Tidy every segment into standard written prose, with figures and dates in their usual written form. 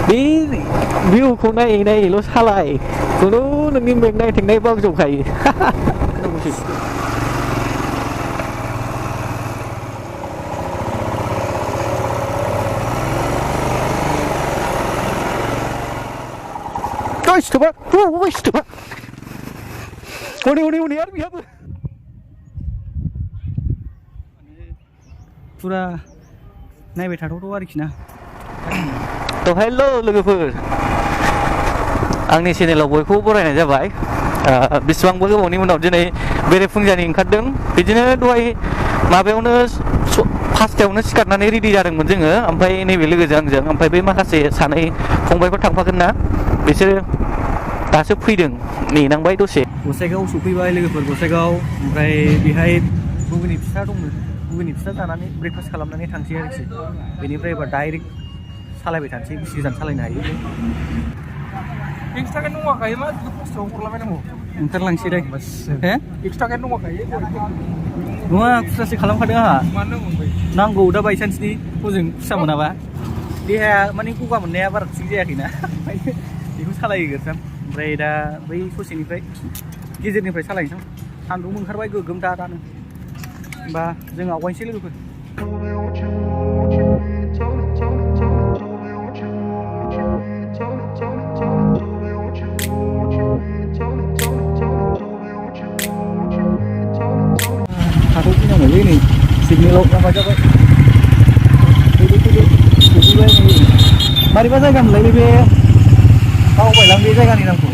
बे भिउखौ नायै नायैल' सालाय खुनु नोंनि मेंनाय थेंनाय बावजोबखायो Stop! Oh, stop! Udah, biar. Pura naik taruh आरोखि ना तो हेलो लोगोफोर आंनि चेनेलाव बयखौबो बरायनाय जाबाय बेसेबांबा गोबावनि उनाव दिनै बेरेफुंजानि ओंखारदों बिदिनो दहाय माबायावनो फासथायावनो सिखारनानै रेडि जादोंमोन जोङो ओमफ्राय नैबे लोगोजों आंजों ओमफ्राय बे माखासे सानै फंबायफोर थांफागोन ना बिसोरो दासो फैदों नेनांबाय दसे गसाइगाव सफैबाय लोगोफोर गसाइगाव ओमफ्राय बेहाय गुगुनि फिथा दंमोन गुगुनि फिथा जानानै ब्रेकफास्ट खालामनानै थांसै आरोखि बेनिफ्राय एबार डाइरेक्ट सालायबाय थानोसै बेसे गोजान सालायनो हायो एक्सट्राकेट दंखायो मा खस्थ'आव हरलाबायनांगौ ओंखारलांसै दे हे एक्सट्राकेट दंखायो नङा खुस्रासो खालामखादों आंहा मानो मोनबाय नांगौ दा बायसान्सनि हजों खुस्रा मोनाबा देहाया माने गगा मोननाया बारा थिग जायाखैना बेखौ सालायग्रोसां ओमफ्राय दा बै ससेनिफ्राय गेजेरनिफ्राय सालायनोसै सान्दुं ओंखारबाय गोगोम दानो होमबा जों आवगायनोसै लोगोफोर हाथाव फैनांगौलै नै सिगनेलाव लामा जाबाय सफैबाय नै मारैबा जायगा मोनलाय बे बावबायलां बे जायगानि नामखौ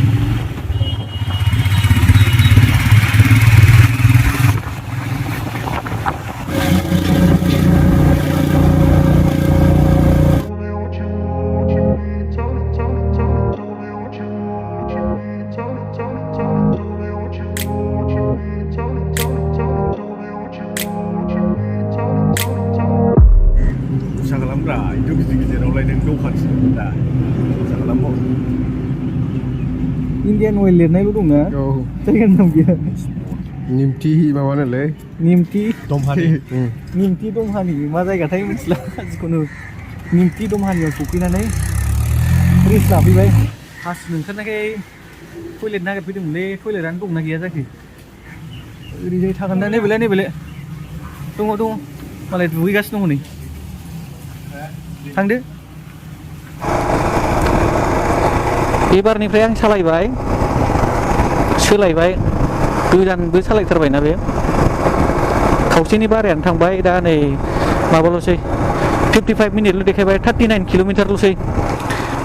Indian oil लिरनायल' दंना जायगानि नाम गैया निमथि माबानोलै निमथि दमहानि दमहानि मा जायगाथाय मिथिला जिखुनु निमथि दमहानियाव सफैनानै रेस्ट लाफैबाय हासुनो ओंखारनायखाय टयलेट नागिरफैदोंमोनलै टयलेटआनो दंना गैया जाखो ओरैजाय थागोन दा नैबेलाय दङ मालाय दुगैगासिनो दङ नै थांदो एबारनिफ्राय आं सालायबाय सोलायबाय गोजानबो सालायथारबायना बे खावसेनि बारायानो थांबाय दा नै माबाल'सै 55 मिनिटल' देखायबाय 39 किल'मिटारल'सै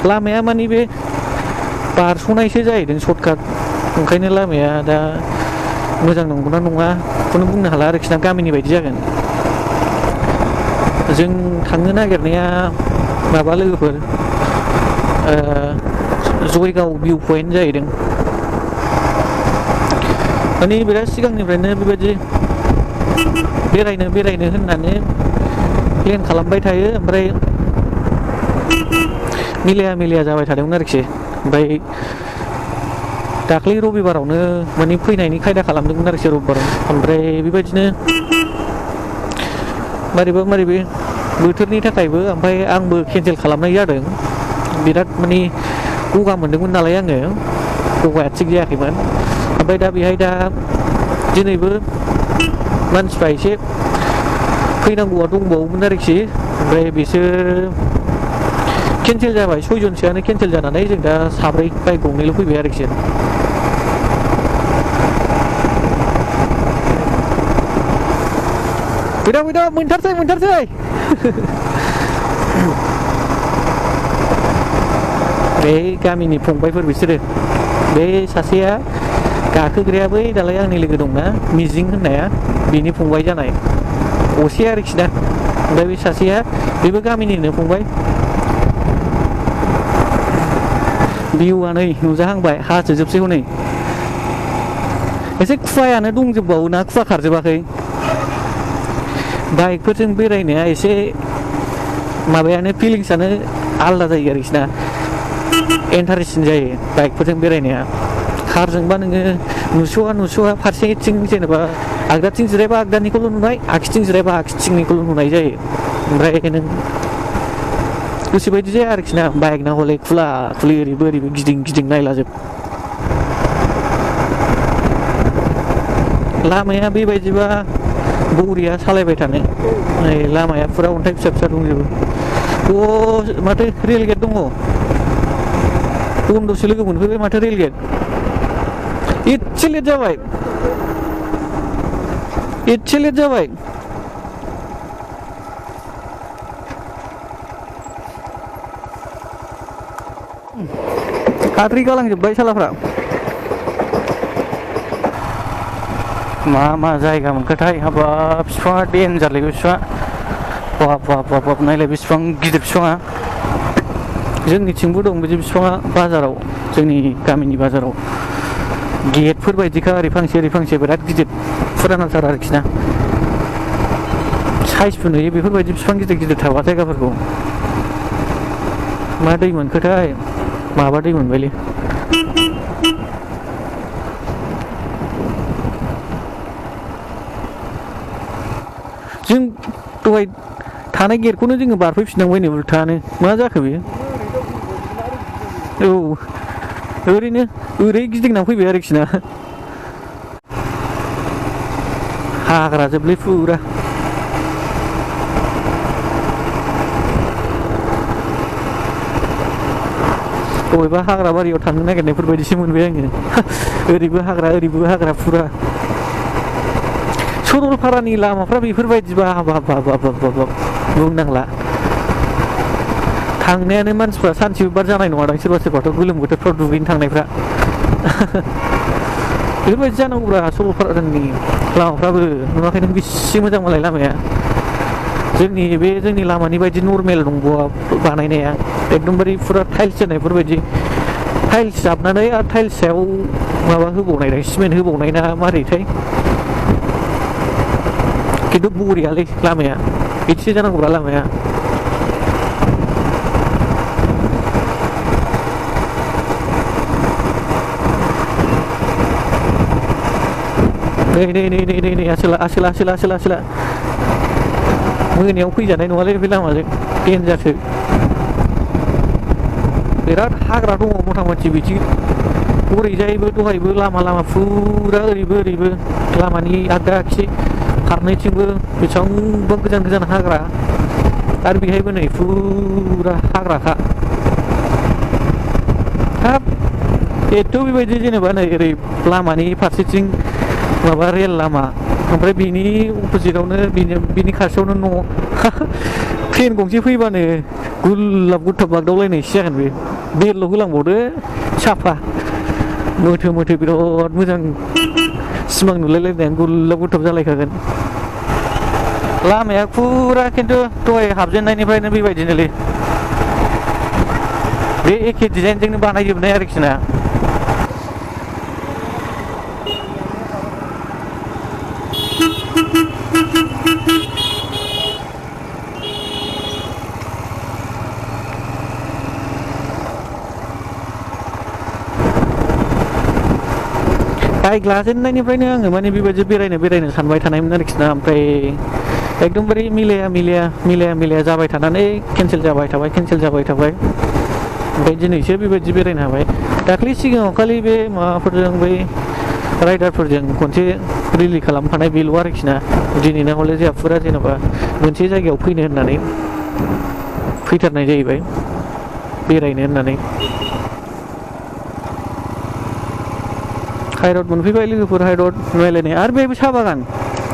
लामाया मानि बे बारस'नायसो जाहैदों सर्टकाट ओंखायनो लामाया दा मोजां नंगौना नङा बेखौनो बुंनो हाला आरोखि ना गामिनि बायदि जागोन जों थांनो नागिरनाया माबा लोगोफोर जयगाव भिउ पइन्ट जाहैदों माने बिराद सिगांनिफ्रायनो बेबायदि बेरायनो होननानै प्लेन खालामबाय थायो ओमफ्राय मिलाया जाबाय थादोंमोन आरोखि ओमफ्राय दाख्लै रबिबारावनो माने फैनायनि खायदा खालामदोंमोन आरोखि रबिबाराव ओमफ्राय बेबायदिनो मारैबा बोथोरनि थाखायबो ओमफ्राय आंबो केन्सेल खालामनाय जादों बिराद माने गगा मोनदोंमोन नालाय आङो गगाया थिग जायाखैमोन ओमफ्राय दा बेहाय दा दिनैबो मानसिफ्रा एसे फैनांगौआ दंबावोमोन आरोखि ओमफ्राय बिसोर केन्सेल जाबाय 6 जनसोआनो केन्सेल जानानै जों दा साब्रै बाइक गंनैल' फैबाय आरोखि फैदा मोनथारसै बे गामिनि फंबायफोर बिसोरो बे सासेया गाखोग्राया बै दालाय आंनि लोगो दंना मिजिं होननाया बिनि फंबाय जानाय असे आरोखि ना ओमफ्राय बे सासेया बेबो गामिनिनो फंबाय भिउआ नै नुजाहांबाय हाजोजोबसै हनै एसे खुवायानो दंजोबबावो ना खुवा खारजोबाखै बाइकफोरजों बेरायनाया एसे माबायानो फिलिंसानो आलदा जायो आरोखि ना इन्टारेस्टिं जायो बाइकफोरजों बेरायनाया कारजोंबा नोङो नुस'वा फारसेथिं जेनेबा आगदाथिं जिरायबा आगदानिखौल' नुनाय आगसिथिं जिरायबा आगसिथिंनिखौल' नुनाय जायो ओमफ्राय नों गोसोबायदि जाया आरोखि ना बाइक ना हले खुला खुलि ओरैबो ओरैबो गिदिं गिदिं नायलाजोब लामाया बेबायदिबा बरिया सालायबाय थानो नै लामाया फुरा अन्थाइ फिसा फिसा दंजोबो माथो रेल गेट दङ बन्द'सो लोगो मोनफैबाय माथो रेल गेट एसे लेट जाबाय हाद्रि गालांजोब्बाय सालाफ्रा मा जायगा मोनखोथाय हाबाब बिफाङा देन्जारलै बे बिफाङा बाब नायलाय बे बिफां गिदिर बिफाङा जोंनिथिंबो दं बिदि बिफाङा बाजाराव जोंनि गामिनि बाजाराव गेटफोर बायदिखा ओरै फांसे बिराद गिदिर फुरानाथार आरोखि ना साइजबो नुयो बेफोरबायदि बिफां गिदिर थाबा जायगाफोरखौ मा दै मोनखोथाय माबा दै मोनबायलै जों दहाय थानाय गेटखौनो जोङो बारफैफिननांबाय नै उल्थानो मा जाखो बेयो औ ओरैनो ओरै गिदिंना फैबाय आरोखि ना हाग्रा जोबलै फुरा बबेबा हाग्रा बारियाव थांनो नागिरनायफोर बायदिसो मोनबाय आङो ओरैबो हाग्रा फुरा सरलपारानि लामाफ्रा बेफोरबायदिबा हाबाब बुंनांला थांनायानो मानसिफ्रा सानसेबो बार जानाय नङादां सोरबाथ' गोलोम बोथोरफ्राव दुगैनो थांनायफ्रा बेफोरबायदि जानांगौब्रा सरलपारानि लामाफ्राबो नुवाखै नों बेसे मोजां मालाय लामाया जोंनि लामानि बायदि नर्मेल नंबावा बानायनाया एकदमबारे फुरा टाइल्स जानायफोर बायदि टाइल्स जाबनानै आरो टाइल्स सायाव माबा होबावनाय सिमेन्ट होबावनाय ना मारैथाय खिन्थु बरियालै लामाया बिदिसो जानांगौब्रा लामाया नै आसोला मोनायाव फैजानाय नङालै बे लामाजों देन्जारसो बिराद हाग्रा दङ मथा मथि बिदि ओरैजायबो दहायबो लामा फुरा ओरैबो लामानि आगदा आगसि फारनैथिंबो बेसेबांबा गोजान हाग्रा आरो बेहायबो नै फुरा हाग्राखा हाब एथ' बेबायदि जेनेबा नै ओरै लामानि फारसेथिं माबा रेल लामा ओमफ्राय बिनि अपोजिटआवनो बिनि खाथियावनो न' ट्रेन गंसे फैबानो गुलाब गुथाब बागदावलायनायसो जागोन बे बेल' होलांबावदो साफा मोथो बिराद मोजां सिमां नुलायलायनाय गुलाब गुथाब जालायखागोन लामाया फुरा खिन्थु दहाय हाबजेननायनिफ्रायनो बेबायदिनोलै बे एखे डिजाइनजोंनो बानायजोबनाय आरोखि ना बाइक लाजेननायनिफ्रायनो आङो माने बेबायदि बेरायनो सानबाय थानायमोन आरोखि ना ओमफ्राय एकदमबारे मिलाया जाबाय थानानै केन्सेल जाबाय थाबाय ओमफ्राय दिनैसो बेबायदि बेरायनो हाबाय दाख्लै सिगाङाव खालि बे माबाफोरजों बै राइडारफोरजों खनसे रिलि खालामफानाय बेल' आरोखि ना दिनैना हले जोंहा फुरा जेनेबा मोनसे जायगायाव फैनो होननानै फैथारनाय जाहैबाय बेरायनो होननानै हाइरड मोनफैबाय लोगोफोर हाइरड नुलायलायनाय आरो बेबो साहा बागान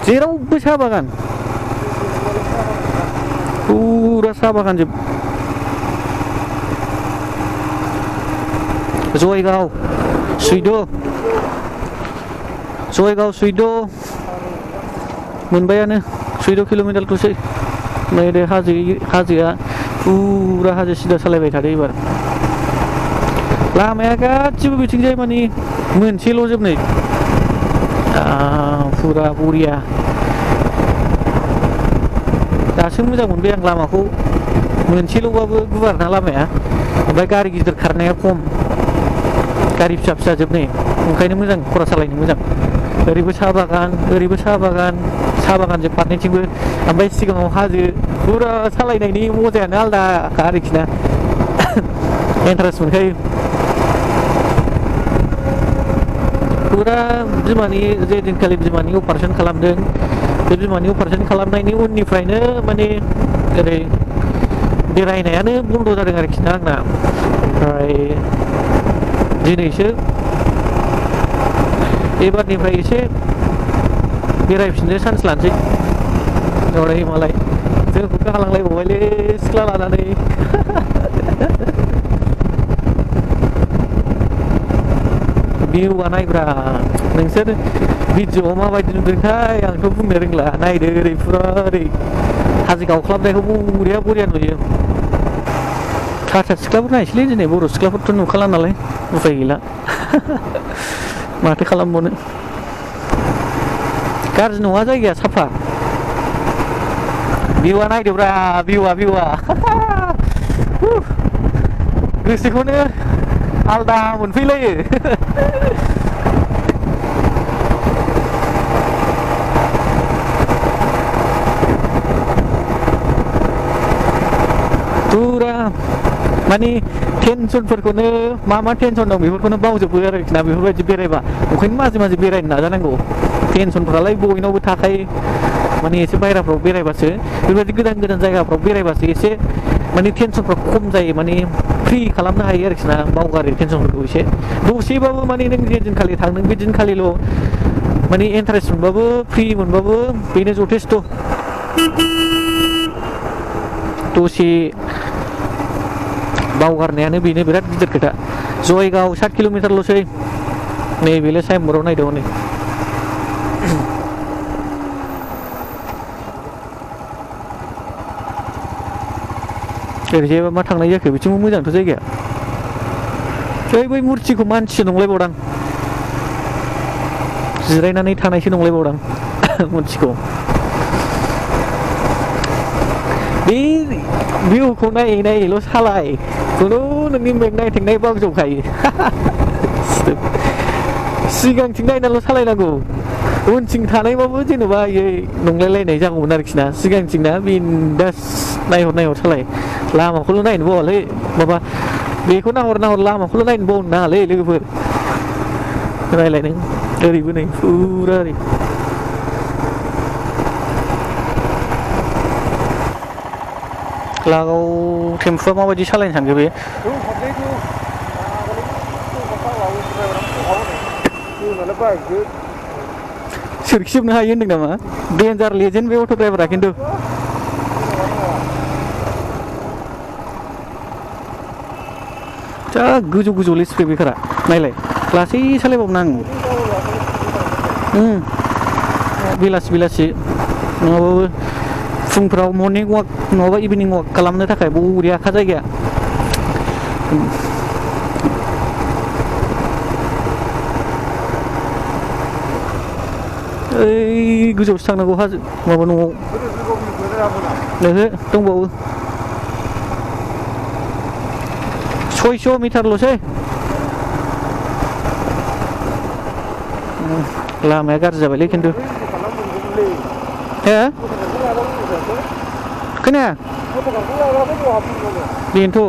जेरावबो साहा बागान फुरा साहा बागान जोब जयगाव सुइद' मोनबायानो 14 किल'मिटारल'सै नै दे हाजोआ फुरा हाजो सिदा सालायबाय थादो एबार लामाया गासिबो बिथिंजाय माने मोनसेल' जोबनाय फुरा बरिया दासो मोजां मोनबाय आं लामाखौ मोनसेल'बाबो गुवार ना लामाया ओमफ्राय गारि गिदिर खारनाया खम गारि फिसा जोबनाय ओंखायनो मोजां खरा सालायनो मोजां ओरैबो साहा बागान साहा बागानजों फारनैथिंबो ओमफ्राय सिगाङाव हाजो फुरा सालायनायनि मजायानो आलदा आरोखि ना इन्टारेस्ट मोनखायो फुरा बिमानि जे दिनखालि बिमानि अपारेसन खालामदों बे बिमानि अपारेसन खालामनायनि उननिफ्रायनो माने ओरै बेरायनायानो बन्द' जादों आरोखि ना आंना ओमफ्राय दिनैसो एबारनिफ्राय एसे बेरायफिननो चान्स लानोसै हरै मालाय जोंखौ गालांलायबावबायलै सिख्ला लानानै भिउआ नायब्रा नोंसोर भिडिअ'आव माबायदि नुदोंथाय आंथ' बुंनो रोंला नायदो ओरै फुरा ओरै हाजो गावख्लाबनायखौ बरिया नुयो हारसा सिख्लाफोर नायसैलै दिनै बर' सिख्लाफोरथ' नुखाला नालाय उफाय गैला माथो खालामबावनो गाज्रि नङा जायगाया साफा भिउआ नायदोब्रा भिउआ गोसोखौनो आलदा मोनफैलायो फुरा माने टेनसनफोरखौनो मा टेनसन दं बेफोरखौनो बावजोबो आरोखि ना बेफोरबायदि बेरायबा ओंखायनो माजे बेरायनो नाजानांगौ टेनसनफ्रालाय बयनावबो थाखायो माने एसे बायह्राफ्राव बेरायबासो बेफोरबायदि गोदान जायगाफ्राव बेरायबासो एसे माने टेनसनफ्रा खम जायो माने फ्रि खालामनो हायो आरोखि ना बावगारो टेनसनफोरखौ एसे दसेबाबो माने नों जे दिनखालि थांदों बे दिनखालिल' माने इन्टारेस्ट मोनबाबो फ्रि मोनबाबो बेनो जथेस्थ' दसे बावगारनायानो बेनो बिराद गिदिर खोथा जयगाव 7 किल'मिटारल'सै नैबेले साइमबराव नायदो हनै ओरैजायबा मा थांनाय जाखो बिथिंबो मोजांथ' जायगाया बै मुरथिखौ मानसिसो नंलायबावदां जिरायनानै थानायसो नंलायबावदां मुरथिखौ बे भिउखौ नायैल' सालाय खुनु नोंनि मेंनाय थेंनाय बावजोबखायो सिगांथिं नायनाल' सालायनांगौ उनथिं थानायबाबो जेनेबा नंलायलायनाय जागौमोन आरोखि ना सिगांथिंना बिन्दास नायहर सालाय लामाखौल' नायनो बावालै माबा बेखौ नाहर लामाखौल' नायनो बावनो नाङालै लोगोफोर रायलाय नों ओरैबो नै फुरा ओरै लागाव टेम्पुआ माबायदि सालायनो सानखो बे सोरखिजोबनो हायो होनदों नामा डेन्जार लेजेन्ड बे अट' ड्राइभारा खिन्थु जा गोजौलै स्पिड ब्रेकारा नायलाय लासै सालायबावनो आं बेलासि नङाबाबो फुंफ्राव मर्निं वाक नङाबा इभिनिं वाक खालामनो थाखाय बरियाखा जायगाया ओइ गोजौसो थांनांगौ हाजो माबा न'आव नोहो दंबावो 600 मिटारल'सै लामाया गाज्रि जाबायलै खिन्थु हे खोनाया बेनोथ'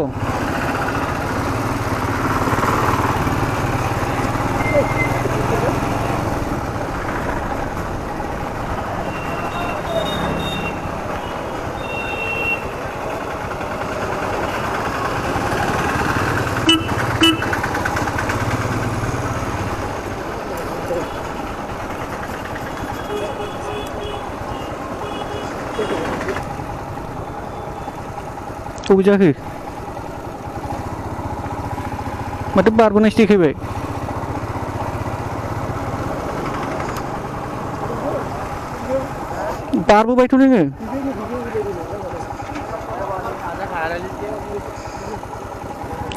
बबे जाखो माथो बारबोनायसो देखायबाय बारबोबायथ' नोङो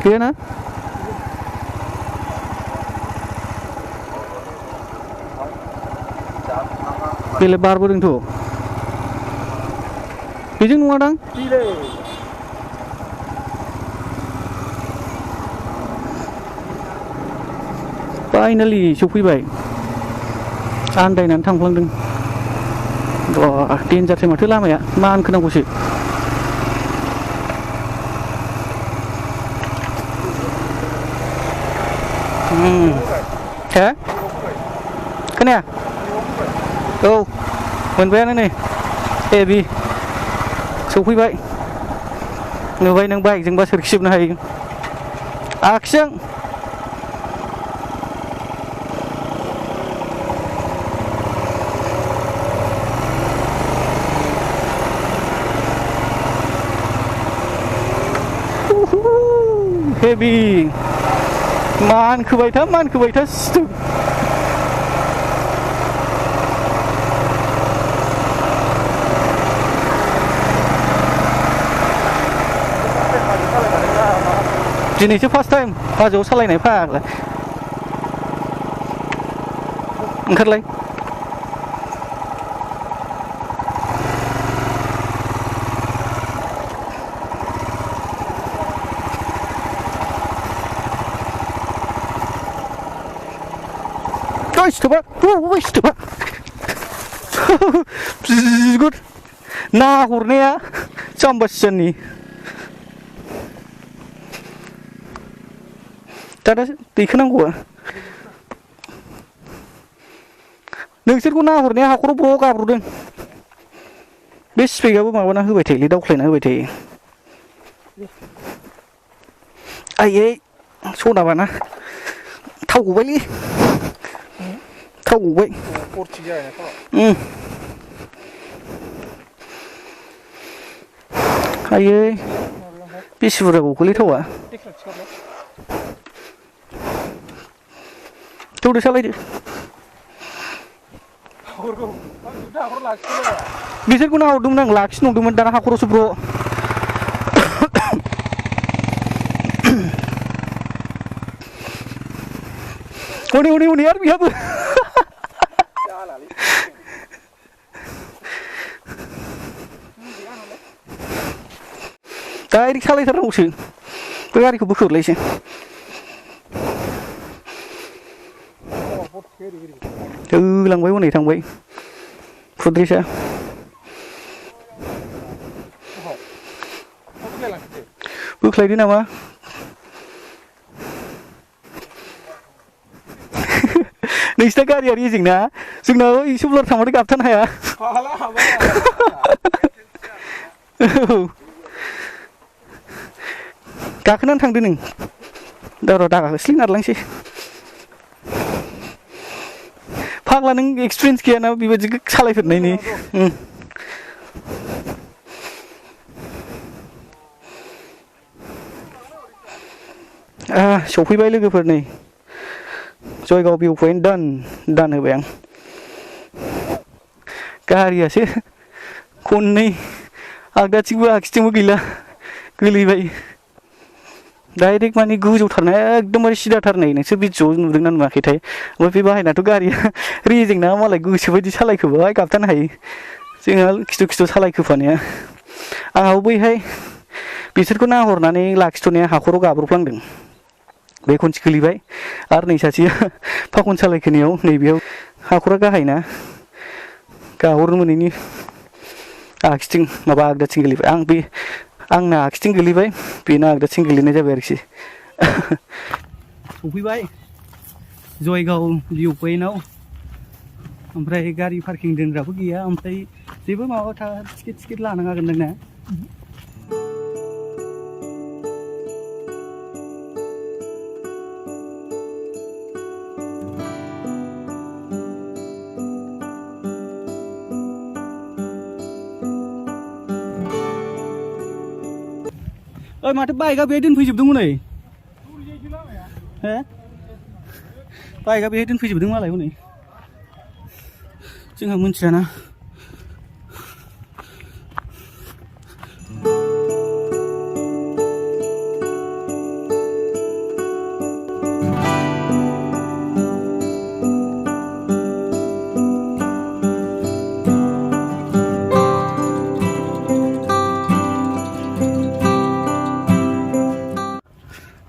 गैयाना बेलाय बारबोदोंथ' बेजों नङादां फाइनालि सफैबाय आन्दायनानै थांफ्लांदों डेन्जारसो माथो लामाया मा आनखोनांगौसो हे खोनाया औ मोनबायानो नै हेभि सफैबाय नुबाय नों बाइकजोंबा सोरखिजोबनो हायो आगसिजों हेभि मानखोबाय था सिथोब दिनैसो फार्स्ट टाइम हाजोआव सालायनाय फाग्ला ओंखारलाय सिथोबा बिगुर ना हरनाया जाम्बासियाननि दा दैखोनांगौआ नोंसोरखौ नाहरनाया हाखराव ब्र' गाब्र'दों बे स्पेकआबो माबाना होबाय थायोलै दावख्लायना होबाय थायो आयै सनाबाना थाव गबायलै थाव गबाय आयै बेसे बुरजा गखोलै थावा थौदो सालायदो बिसोरखौ नाहरदोंमोन आं लाखिनो नंदोंमोन दाना हाखरावसो ब्र' हनै आरो बिहाबो डाइरेक्ट सालायथारनांगौसो बे गारिखौ बोखोलायसै लांबाय हनै थांबाय फुद्रिसा बोख्लायदो नामा नोंसिना गारिया रेजेंना जोंना इसेब्लार थांबाथाय गाबथानो हाया गाखोनानै थांदो नों दागा होस्लिं नारलांसै फाग्ला नों एक्सपिरियेन्स गैयाना बेबायदि सालायफेरनायनि सफैबाय लोगोफोर नै जयगाव भिउ पइन्ट दान होबाय आं गारियासो खननै आगदाथिंबो आगसिथिंबो गैला गोलैबाय डाइरेक्ट माने गोजौथारना एकदमबारे सिदाथार नै नोंसोर भिडिअ'आव नुदोंना नुवाखैथाय ओमफ्राय बे बाहायनाथ' गारिया रेजेंना मालाय गोसोबायदि सालायखोबाय गाबथानो हायो जोंहा खिथु सालायखोफानाया आंहाबो बैहाय बिसोरखौ नाहरनानै लाखिथ'नाया हाखराव गाब्रफ्लांदों बे खनसे गोलैबाय आरो नै सासेया फाखन सालायखोनायाव नैबेयाव हाखरा गाहायना गाहरनो मोनैनि आगसिथिं माबा आगदाथिं गोलैबाय आंना आगसिथिं गोलैबाय बेना आगदाथिं गोलैनाय जाबाय आरोखि सफैबाय जयगाव भिउ पइन्टआव ओमफ्राय गारि पार्किं दोनग्राबो गैया ओमफ्राय जेबो माबा टिकेट लानाङागोन नोंना ओइ माथो बाइकआ बेहाय दोनफैजोबदों हनै हे बाइकआ बेहाय दोनफैजोबदों मालाय हनै जोंहा मिन्थियाना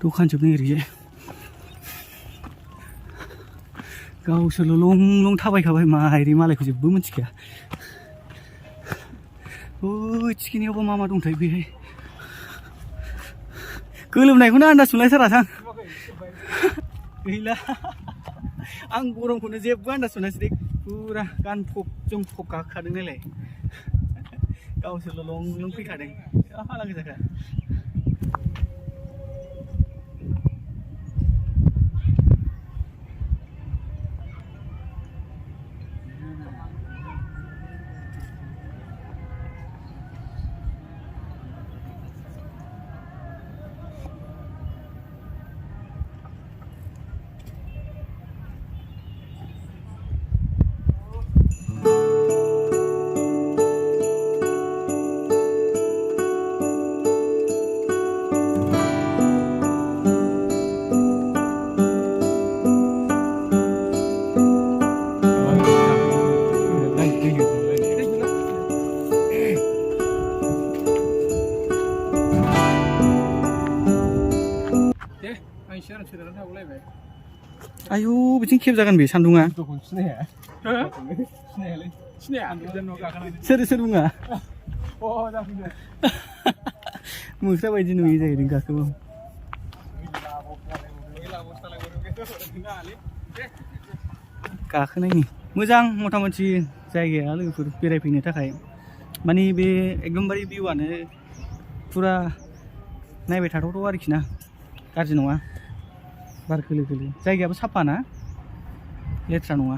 दखान जोबनो ओरैजाय गावसोरल' लं थाबायखाबाय माइरि मालायखौ जेबो मिथिखाया ओइ थिखिनियावबो मा दंथाय बेहाय गोलोमनायखौनो आन्दाज मोनलायथारासां गैला आं गरमखौनो जेबो आन्दाज मोनासै दे फुरा गानफब जोमफब गाखोखादों नालाय गावसोरल' लं लं फैखादों हाला गोजाखा आयु बिथिं खेबजागोन बे सान्दुङा सोर बुङा मोख्रा बायदि नुयो जाहैदों गाखोबो गाखोनायनि मोजां मथा मथि जायगाया लोगोफोर बेरायफैनो थाखाय माने बे एकदमबारे भिउआनो फुरा नायबाय थाथावथाव आरोखि ना गाज्रि नङा बार खोलो खोलो जायगायाबो साफा ना लेथ्रा नङा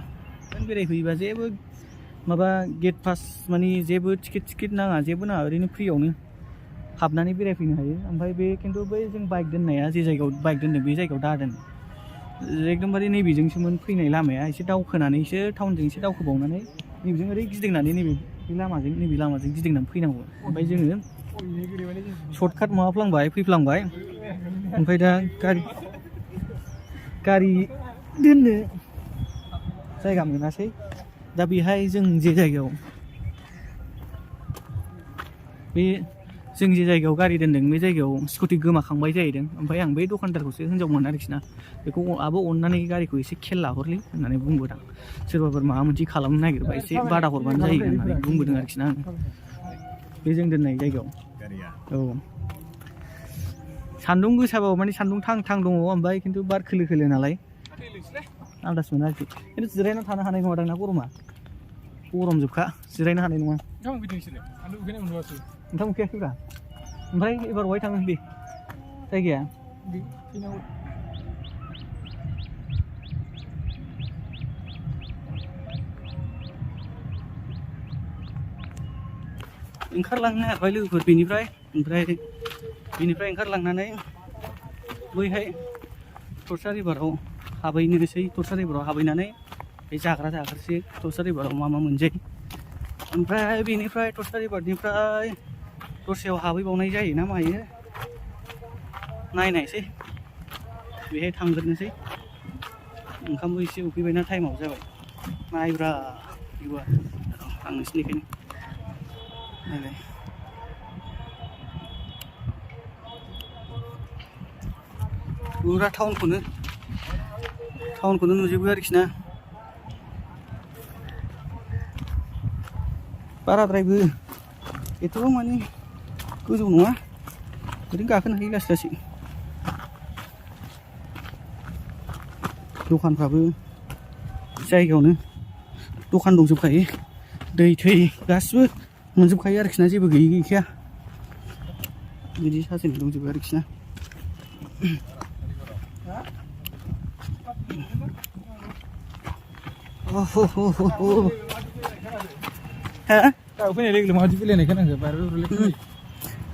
बेरायफैयोबा जेबो माबा गेट पास माने जेबो टिकेट नाङा जेबो नाङा ओरैनो फ्रियावनो हाबनानै बेरायफैनो हायो ओमफ्राय बे खिन्थु बै जों बाइक दोननाया जे जायगायाव बाइक दोनदों बे जायगायाव दादोन एकदमबारे नैबेजोंसोमोन फैनाय लामाया एसे दावखोनानैसो टाउनजों एसे दावखोबावनानै नैबेजों ओरै गिदिंनानै नैबे लामाजों गिदिंनानै फैनांगौ ओमफ्राय जोङो सर्टकाट माबाफ्लांबाय फैफ्लांबाय ओमफ्राय दा गारि दोननो जायगा मोनासै दा बेहाय जों जे जायगायाव गारि दोनदों बे जायगायाव स्कुटि गोमाखांबाय जाहैदों ओमफ्राय आं बै दखानदारखौसो हिनजावमोन आरोखि ना बेखौ आबो अननानै गारिखौ एसे खेल लाहरलै होननानै बुंबोदों सोरबाफोर माबा मोनसे खालामनो नागिरबा एसे बादा हरबानो जायो होननानै बुंबोदों आरोखि ना आं बे जों दोननाय जायगायाव औ सान्दुं गोसाबाबो माने सान्दुं थां दङ ओमफ्राय खिन्थु बार खोलो खोलो नालाय आन्दाज मोना आरोखि खिन्थु जिरायना थानो हानाय नङा दां ना गरम जोबखा जिरायनो हानाय नङा ओंखाम उखैयाखैब्रा ओमफ्राय एबार बहाय थाङो बे जायगाया ओंखारलांनो हाबाय लोगोफोर बेनिफ्राय ओंखारलांनानै बैहाय टर्सा रिभाराव हाबहैनानै बे जाग्रा जाग्रासै टर्सा रिभाराव मा मोनजायो ओमफ्राय बेनिफ्राय टर्सा रिभारनिफ्राय दस्रायाव हाबहैबावनाय जायो ना मायो नायनायसै बेहाय थांग्रोनोसै ओंखामबो एसे उखैबायना टाइमाव जाबाय नायब्रा बेबो आं नोंसिनिखायनो नायलाय फुरा टाउनखौनो नुजोबो आरोखि ना बाराद्रायबो एथ'बां माने गोजौ नङा ओरैनो गाखोनो हायो लासै लासै दखानफ्राबो जायगायावनो दखान दंजोबखायो दै थै गासिबो मोनजोबखायो आरोखि ना जेबो गैखाया बिदि साजायनाय दंजोबो आरोखि ना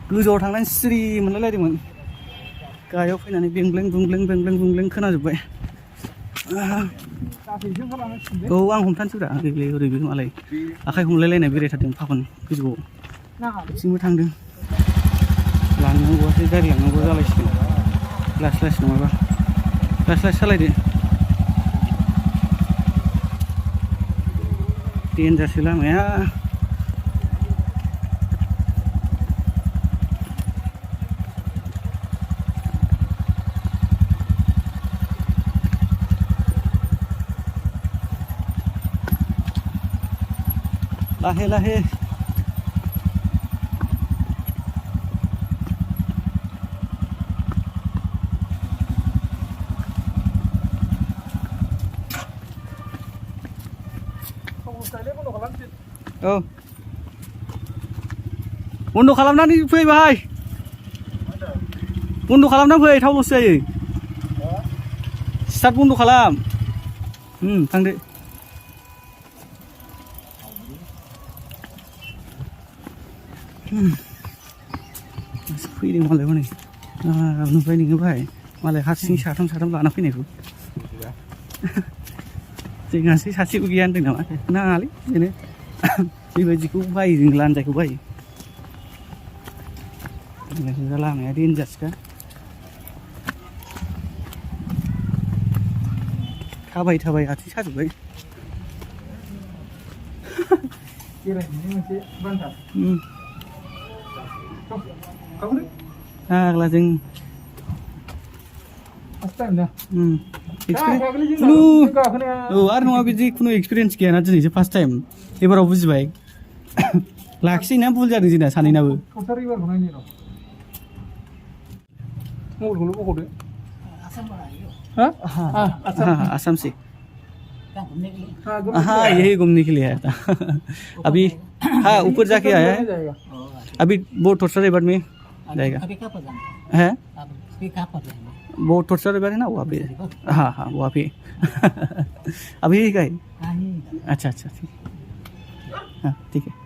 गोजौआव थांनानै सिरि मोनलायलायदोंमोन गाहायाव फैनानै बेंब्लें खोनाजोब्बाय औ आं हमथानोसैब्रा ओरैबो मालाय आखाइ हमलायलायनाय बेरायथारदों फाखन गोजौआव बिथिंबो थांदों लांनांगौआसो गारि लांनांगौ जालायसिगोन लासै नङाबा लासै सालायदो देन्जारसो लामाया लाहे औ बन्द' खालामनानै फै बाहाय बन्द' खालामना फै थाव लस जायो स्टार्ट बन्द' खालाम थांदो फैदों मालाय हनै नुबाय नोङो बाहाय मालाय हारसिं साथाम लाना फैनायखौ जोंहासो सासेबो गैया होनदों नामा नाङालै बेनो बेबायदिखौ बायो जों लान्जायखौ बायो लामाया डेन्जारसखा थाबाय आथिं साजोब्बाय बेरायहैनाय मोनसे बान्था आग्ला जों फार्स्ट टाइम दा आरो नङा बिदि खुनु एक्सपिरियेन्स गैयाना दिनैसो फार्स्ट टाइम एबाराव बुजिबाय लाखिसै ना भुल जादों जोंना सानैनाबो क'क्राझार रिभारखौ नायनो र' मबाइलखौल' बख'दो आसाम से हाँ यही घूमने के लिए आया था अभी हाँ ऊपर जाके आया है अभी बहुत टॉर्चर रिवर में जाएगा है बहुत टॉर्चर रिवर है ना वहाँ पे हाँ वहाँ पे अभी यही का है अच्छा ठीक हाँ ठीक है